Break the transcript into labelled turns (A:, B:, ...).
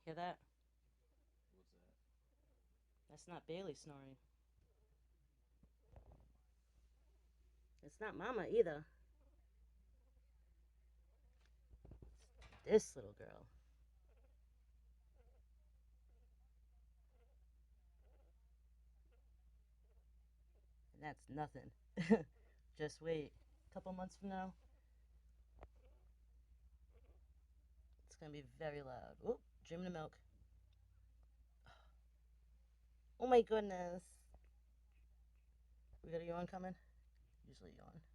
A: Hear that?
B: What's that?
A: That's not Bailey snoring. It's not Mama either. This little girl. And that's nothing. Just wait. A couple months from now, it's gonna be very loud. Oh, dreaming of milk. Oh my goodness. We got a yawn coming? Usually yawn.